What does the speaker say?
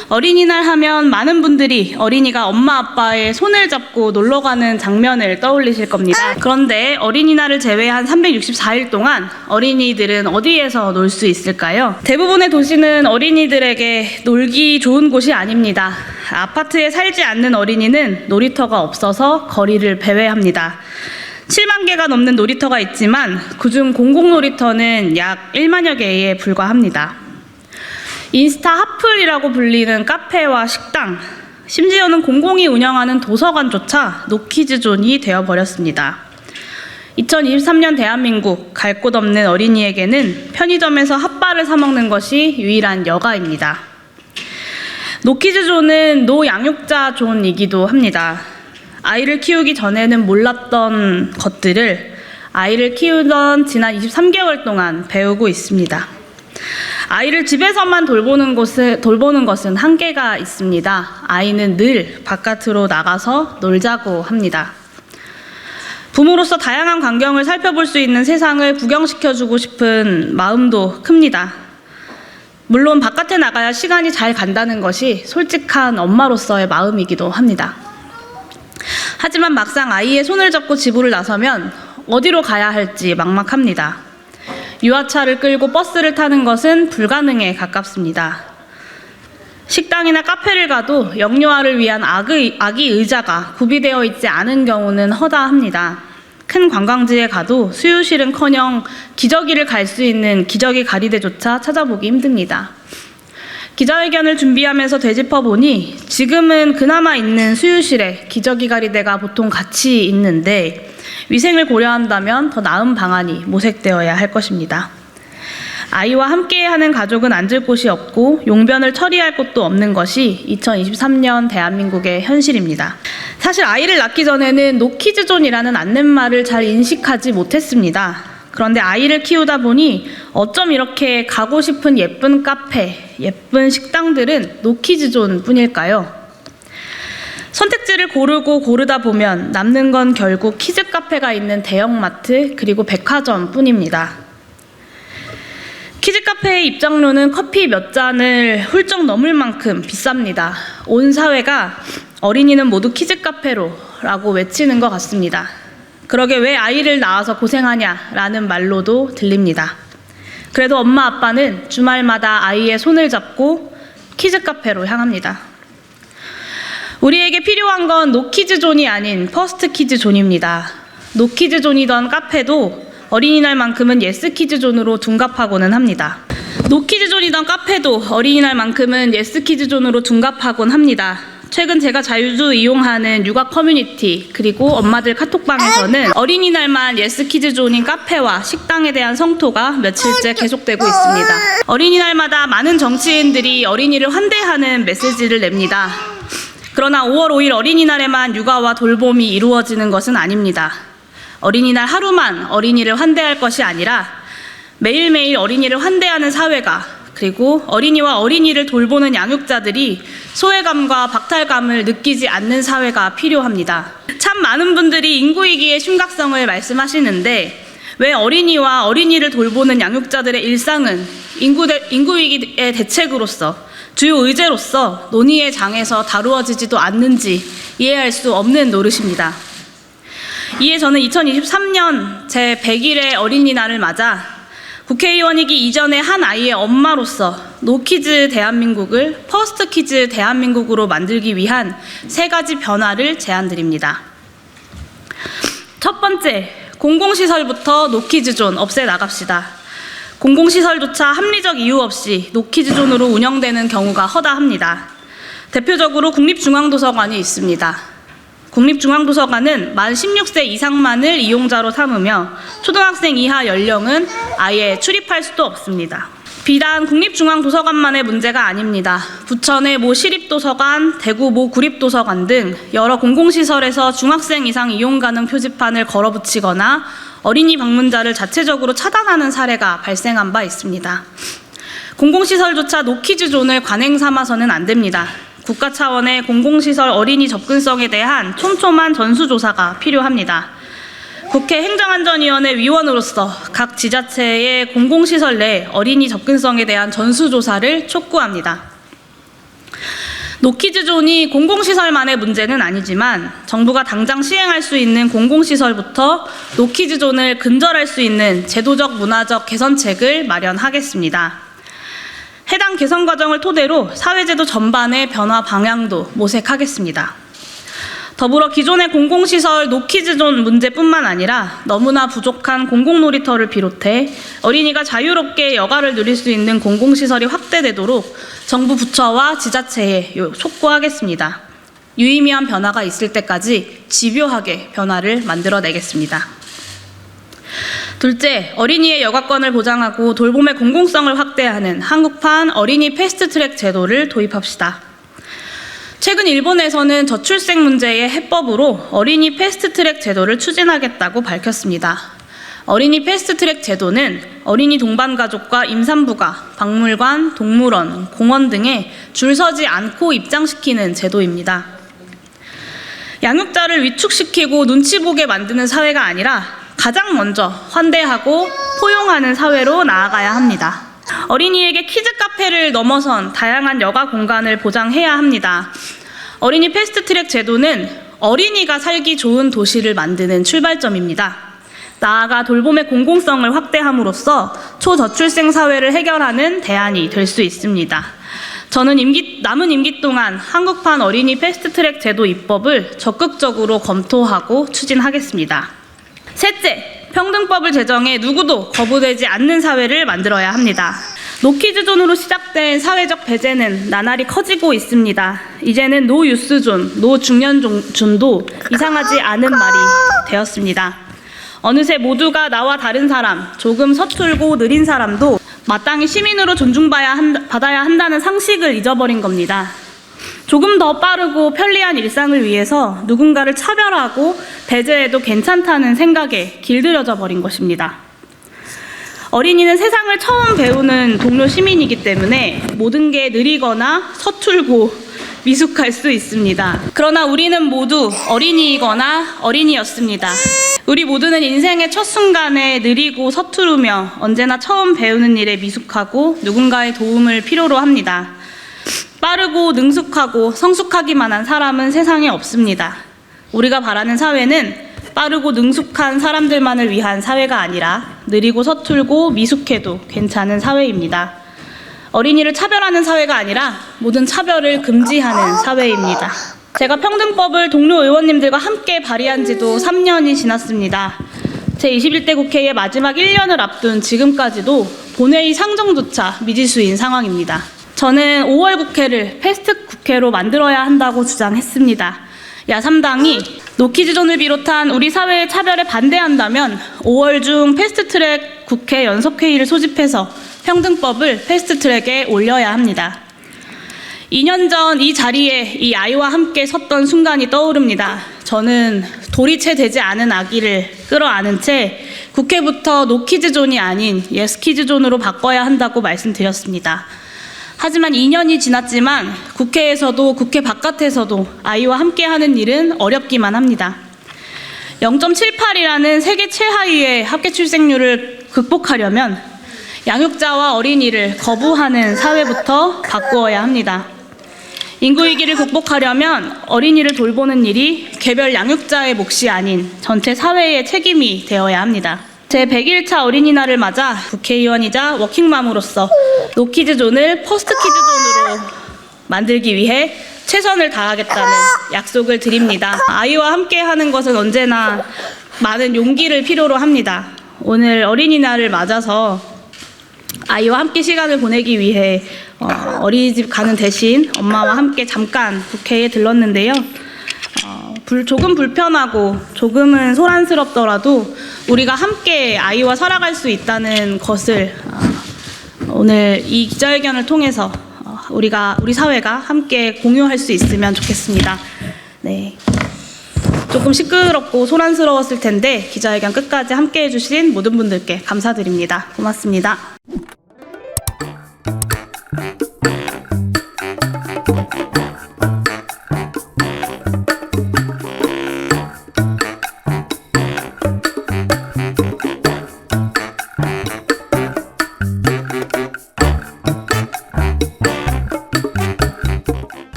어린이날 하면 많은 분들이 어린이가 엄마 아빠의 손을 잡고 놀러가는 장면을 떠올리실 겁니다. 그런데 어린이날을 제외한 364일 동안 어린이들은 어디에서 놀 수 있을까요? 대부분의 도시는 어린이들에게 놀기 좋은 곳이 아닙니다. 아파트에 살지 않는 어린이는 놀이터가 없어서 거리를 배회합니다. 7만 개가 넘는 놀이터가 있지만 그중 공공놀이터는 약 1만여 개에 불과합니다. 인스타 핫플이라고 불리는 카페와 식당, 심지어는 공공이 운영하는 도서관조차 노키즈존이 되어버렸습니다. 2023년 대한민국 갈 곳 없는 어린이에게는 편의점에서 핫바를 사 먹는 것이 유일한 여가입니다. 노키즈존은 노양육자 존이기도 합니다. 아이를 키우기 전에는 몰랐던 것들을 아이를 키우던 지난 23개월 동안 배우고 있습니다. 아이를 집에서만 돌보는 것은 한계가 있습니다. 아이는 늘 바깥으로 나가서 놀자고 합니다. 부모로서 다양한 광경을 살펴볼 수 있는 세상을 구경시켜주고 싶은 마음도 큽니다. 물론 바깥에 나가야 시간이 잘 간다는 것이 솔직한 엄마로서의 마음이기도 합니다. 하지만 막상 아이의 손을 잡고 집으로 나서면 어디로 가야 할지 막막합니다. 유아차를 끌고 버스를 타는 것은 불가능에 가깝습니다. 식당이나 카페를 가도 영유아를 위한 아기 의자가 구비되어 있지 않은 경우는 허다합니다. 큰 관광지에 가도 수유실은커녕 기저귀를 갈 수 있는 기저귀 가리대조차 찾아보기 힘듭니다. 기자회견을 준비하면서 되짚어보니 지금은 그나마 있는 수유실에 기저귀 가리대가 보통 같이 있는데 위생을 고려한다면 더 나은 방안이 모색되어야 할 것입니다. 아이와 함께하는 가족은 앉을 곳이 없고 용변을 처리할 곳도 없는 것이 2023년 대한민국의 현실입니다. 사실 아이를 낳기 전에는 노키즈존이라는 안내말을 잘 인식하지 못했습니다. 그런데 아이를 키우다 보니 어쩜 이렇게 가고 싶은 예쁜 카페, 예쁜 식당들은 노키즈존 뿐일까요? 선택지를 고르다 보면 남는 건 결국 키즈 카페가 있는 대형마트 그리고 백화점 뿐입니다. 키즈 카페의 입장료는 커피 몇 잔을 훌쩍 넘을 만큼 비쌉니다. 온 사회가 어린이는 모두 키즈 카페로 라고 외치는 것 같습니다. 그러게 왜 아이를 낳아서 고생하냐라는 말로도 들립니다. 그래도 엄마 아빠는 주말마다 아이의 손을 잡고 키즈 카페로 향합니다. 우리에게 필요한 건 노키즈존이 아닌 퍼스트키즈존입니다. 노키즈존이던 카페도 어린이날만큼은 예스키즈존으로 둔갑하고는 합니다. 노키즈존이던 카페도 어린이날만큼은 예스키즈존으로 둔갑하곤 합니다. 최근 제가 자주 이용하는 육아 커뮤니티 그리고 엄마들 카톡방에서는 어린이날만 예스키즈존인 카페와 식당에 대한 성토가 며칠째 계속되고 있습니다. 어린이날마다 많은 정치인들이 어린이를 환대하는 메시지를 냅니다. 그러나 5월 5일 어린이날에만 육아와 돌봄이 이루어지는 것은 아닙니다. 어린이날 하루만 어린이를 환대할 것이 아니라 매일매일 어린이를 환대하는 사회가 그리고 어린이와 어린이를 돌보는 양육자들이 소외감과 박탈감을 느끼지 않는 사회가 필요합니다. 참 많은 분들이 인구위기의 심각성을 말씀하시는데 왜 어린이와 어린이를 돌보는 양육자들의 일상은 인구위기의 대책으로서 주요 의제로서 논의의 장에서 다루어지지도 않는지 이해할 수 없는 노릇입니다. 이에 저는 2023년 제100일의 어린이날을 맞아 국회의원이기 이전에 한 아이의 엄마로서 노키즈 대한민국을 퍼스트키즈 대한민국으로 만들기 위한 3가지 변화를 제안드립니다. 첫 번째, 공공시설부터 노키즈존 없애나갑시다. 공공시설조차 합리적 이유 없이 노키즈존으로 운영되는 경우가 허다합니다. 대표적으로 국립중앙도서관이 있습니다. 국립중앙도서관은 만 16세 이상만을 이용자로 삼으며 초등학생 이하 연령은 아예 출입할 수도 없습니다. 비단 국립중앙도서관만의 문제가 아닙니다. 부천의 모 시립도서관, 대구 모 구립도서관 등 여러 공공시설에서 중학생 이상 이용 가능 표지판을 걸어붙이거나 어린이 방문자를 자체적으로 차단하는 사례가 발생한 바 있습니다. 공공시설조차 노키즈존을 관행 삼아서는 안 됩니다. 국가 차원의 공공시설 어린이 접근성에 대한 촘촘한 전수조사가 필요합니다. 국회 행정안전위원회 위원으로서 각 지자체의 공공시설 내 어린이 접근성에 대한 전수조사를 촉구합니다. 노키즈존이 공공시설만의 문제는 아니지만 정부가 당장 시행할 수 있는 공공시설부터 노키즈존을 근절할 수 있는 제도적, 문화적 개선책을 마련하겠습니다. 해당 개선 과정을 토대로 사회제도 전반의 변화 방향도 모색하겠습니다. 더불어 기존의 공공시설 노키즈존 문제뿐만 아니라 너무나 부족한 공공놀이터를 비롯해 어린이가 자유롭게 여가를 누릴 수 있는 공공시설이 확대되도록 정부 부처와 지자체에 촉구하겠습니다. 유의미한 변화가 있을 때까지 집요하게 변화를 만들어내겠습니다. 둘째, 어린이의 여가권을 보장하고 돌봄의 공공성을 확대하는 한국판 어린이 패스트트랙 제도를 도입합시다. 최근 일본에서는 저출생 문제의 해법으로 어린이 패스트트랙 제도를 추진하겠다고 밝혔습니다. 어린이 패스트트랙 제도는 어린이 동반 가족과 임산부가 박물관, 동물원, 공원 등에 줄 서지 않고 입장시키는 제도입니다. 양육자를 위축시키고 눈치 보게 만드는 사회가 아니라 가장 먼저 환대하고 포용하는 사회로 나아가야 합니다. 어린이에게 키즈 카페를 넘어선 다양한 여가 공간을 보장해야 합니다. 어린이 패스트트랙 제도는 어린이가 살기 좋은 도시를 만드는 출발점입니다. 나아가 돌봄의 공공성을 확대함으로써 초저출생 사회를 해결하는 대안이 될 수 있습니다. 저는 남은 임기 동안 한국판 어린이 패스트트랙 제도 입법을 적극적으로 검토하고 추진하겠습니다. 셋째, 평등법을 제정해 누구도 거부되지 않는 사회를 만들어야 합니다. 노키즈존으로 시작된 사회적 배제는 나날이 커지고 있습니다. 이제는 노유스존, 노중년존도 이상하지 않은 말이 되었습니다. 어느새 모두가 나와 다른 사람, 조금 서툴고 느린 사람도 마땅히 시민으로 존중받아야 한다는 상식을 잊어버린 겁니다. 조금 더 빠르고 편리한 일상을 위해서 누군가를 차별하고 배제해도 괜찮다는 생각에 길들여져 버린 것입니다. 어린이는 세상을 처음 배우는 동료 시민이기 때문에 모든 게 느리거나 서툴고 미숙할 수 있습니다. 그러나 우리는 모두 어린이이거나 어린이였습니다. 우리 모두는 인생의 첫 순간에 느리고 서투르며 언제나 처음 배우는 일에 미숙하고 누군가의 도움을 필요로 합니다. 빠르고 능숙하고 성숙하기만 한 사람은 세상에 없습니다. 우리가 바라는 사회는 빠르고 능숙한 사람들만을 위한 사회가 아니라 느리고 서툴고 미숙해도 괜찮은 사회입니다. 어린이를 차별하는 사회가 아니라 모든 차별을 금지하는 사회입니다. 제가 평등법을 동료 의원님들과 함께 발의한 지도 3년이 지났습니다. 제21대 국회의 마지막 1년을 앞둔 지금까지도 본회의 상정조차 미지수인 상황입니다. 저는 5월 국회를 패스트 국회로 만들어야 한다고 주장했습니다. 야3당이 노키즈존을 비롯한 우리 사회의 차별에 반대한다면 5월 중 패스트트랙 국회 연석회의를 소집해서 평등법을 패스트트랙에 올려야 합니다. 2년 전 이 자리에 이 아이와 함께 섰던 순간이 떠오릅니다. 저는 돌이 채 되지 않은 아기를 끌어안은 채 국회부터 노키즈존이 아닌 예스키즈존으로 바꿔야 한다고 말씀드렸습니다. 하지만 2년이 지났지만 국회에서도 국회 바깥에서도 아이와 함께하는 일은 어렵기만 합니다. 0.78이라는 세계 최하위의 합계 출생률을 극복하려면 양육자와 어린이를 거부하는 사회부터 바꾸어야 합니다. 인구위기를 극복하려면 어린이를 돌보는 일이 개별 양육자의 몫이 아닌 전체 사회의 책임이 되어야 합니다. 제 100일차 어린이날을 맞아 국회의원이자 워킹맘으로서 노키즈존을 퍼스트키즈존으로 만들기 위해 최선을 다하겠다는 약속을 드립니다. 아이와 함께 하는 것은 언제나 많은 용기를 필요로 합니다. 오늘 어린이날을 맞아서 아이와 함께 시간을 보내기 위해 어린이집 가는 대신 엄마와 함께 잠깐 국회에 들렀는데요. 조금 불편하고 조금은 소란스럽더라도 우리가 함께 아이와 살아갈 수 있다는 것을 오늘 이 기자회견을 통해서 우리 사회가 함께 공유할 수 있으면 좋겠습니다. 네. 조금 시끄럽고 소란스러웠을 텐데 기자회견 끝까지 함께 해주신 모든 분들께 감사드립니다. 고맙습니다.